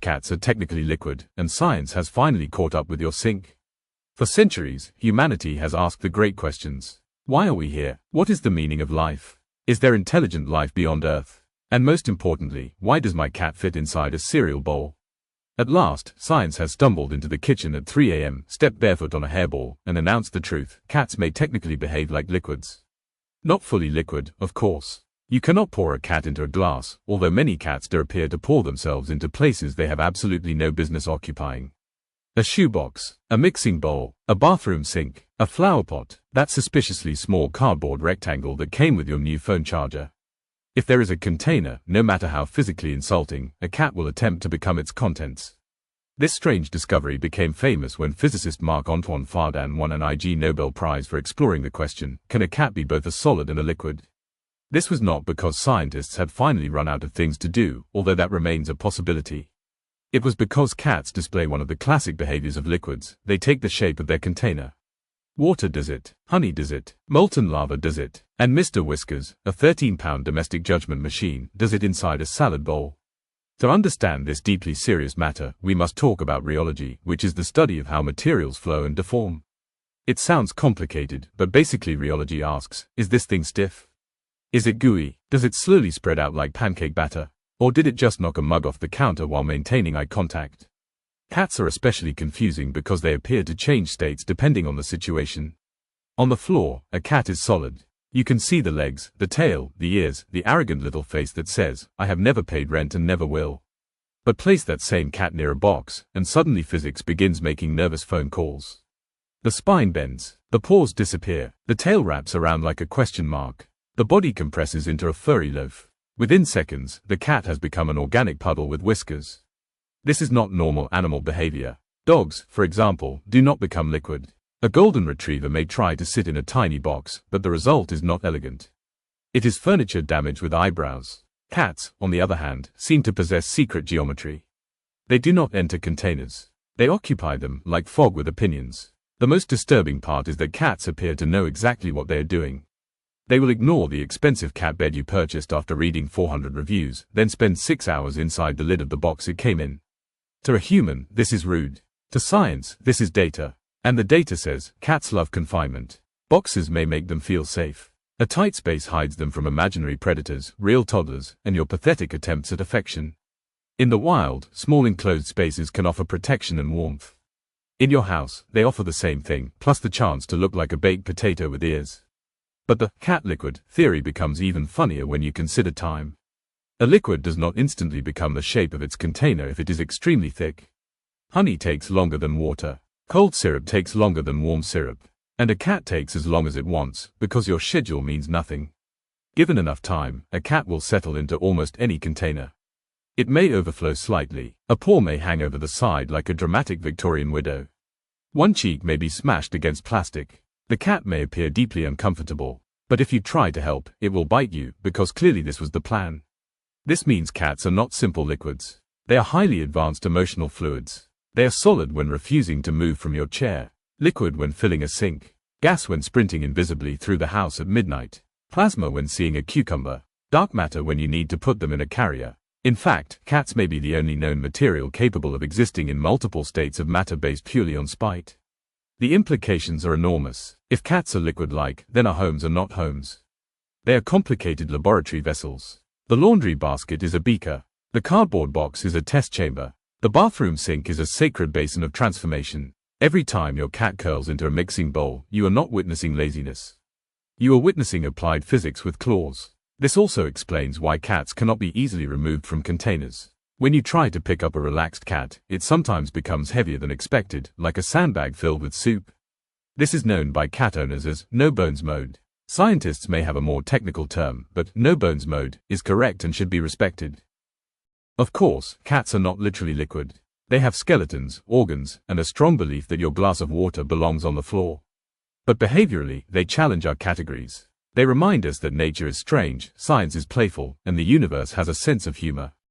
cats are technically liquid, and science has finally caught up with your sink. For centuries, humanity has asked the great questions. Why are we here? What is the meaning of life? Is there intelligent life beyond Earth? And most importantly, why does my cat fit inside a cereal bowl? At last, science has stumbled into the kitchen at 3 a.m., stepped barefoot on a hairball, and announced the truth. Cats may technically behave like liquids. Not fully liquid, of course. You cannot pour a cat into a glass, although many cats do appear to pour themselves into places they have absolutely no business occupying. A shoebox, a mixing bowl, a bathroom sink, a flower pot, that suspiciously small cardboard rectangle that came with your new phone charger. If there is a container, no matter how physically insulting, a cat will attempt to become its contents. This strange discovery became famous when physicist Marc-Antoine won an Ig Nobel Prize for exploring the question, can a cat be both a solid and a liquid? This was not because scientists had finally run out of things to do, although that remains a possibility. It was because cats display one of the classic behaviors of liquids. They take the shape of their container. Water does it, honey does it, molten lava does it, and Mr. Whiskers, a 13-pound domestic judgment machine, does it inside a salad bowl. To understand this deeply serious matter, we must talk about rheology, which is the study of how materials flow and deform. It sounds complicated, but basically rheology asks, is this thing stiff? Is it gooey? Does it slowly spread out like pancake batter? Or did it just knock a mug off the counter while maintaining eye contact? Cats are especially confusing because they appear to change states depending on the situation. On the floor, a cat is solid. You can see the legs, the tail, the ears, the arrogant little face that says, I have never paid rent and never will. But place that same cat near a box, and suddenly physics begins making nervous phone calls. The spine bends, the paws disappear, the tail wraps around like a question mark, the body compresses into a furry loaf. Within seconds, the cat has become an organic puddle with whiskers. This is not normal animal behavior. Dogs, for example, do not become liquid. A golden retriever may try to sit in a tiny box, but the result is not elegant. It is furniture damaged with eyebrows. Cats, on the other hand, seem to possess secret geometry. They do not enter containers. They occupy them, like fog with opinions. The most disturbing part is that cats appear to know exactly what they are doing. They will ignore the expensive cat bed you purchased after reading 400 reviews, then spend 6 hours inside the lid of the box it came in. To a human, this is rude. To science, this is data. And the data says, cats love confinement. Boxes may make them feel safe. A tight space hides them from imaginary predators, real toddlers, and your pathetic attempts at affection. In the wild, small enclosed spaces can offer protection and warmth. In your house, they offer the same thing, plus the chance to look like a baked potato with ears. But the cat liquid theory becomes even funnier when you consider time. A liquid does not instantly become the shape of its container if it is extremely thick. Honey takes longer than water. Cold syrup takes longer than warm syrup. And a cat takes as long as it wants, because your schedule means nothing. Given enough time, a cat will settle into almost any container. It may overflow slightly. A paw may hang over the side like a dramatic Victorian widow. One cheek may be smashed against plastic. The cat may appear deeply uncomfortable, but if you try to help, it will bite you, because clearly this was the plan. This means cats are not simple liquids. They are highly advanced emotional fluids. They are solid when refusing to move from your chair, liquid when filling a sink, gas when sprinting invisibly through the house at midnight, plasma when seeing a cucumber, dark matter when you need to put them in a carrier. In fact, cats may be the only known material capable of existing in multiple states of matter based purely on spite. The implications are enormous. If cats are liquid-like, then our homes are not homes. They are complicated laboratory vessels. The laundry basket is a beaker. The cardboard box is a test chamber. The bathroom sink is a sacred basin of transformation. Every time your cat curls into a mixing bowl, you are not witnessing laziness. You are witnessing applied physics with claws. This also explains why cats cannot be easily removed from containers. When you try to pick up a relaxed cat, it sometimes becomes heavier than expected, like a sandbag filled with soup. This is known by cat owners as no-bones mode. Scientists may have a more technical term, but no-bones mode is correct and should be respected. Of course, cats are not literally liquid. They have skeletons, organs, and a strong belief that your glass of water belongs on the floor. But behaviorally, they challenge our categories. They remind us that nature is strange, science is playful, and the universe has a sense of humor.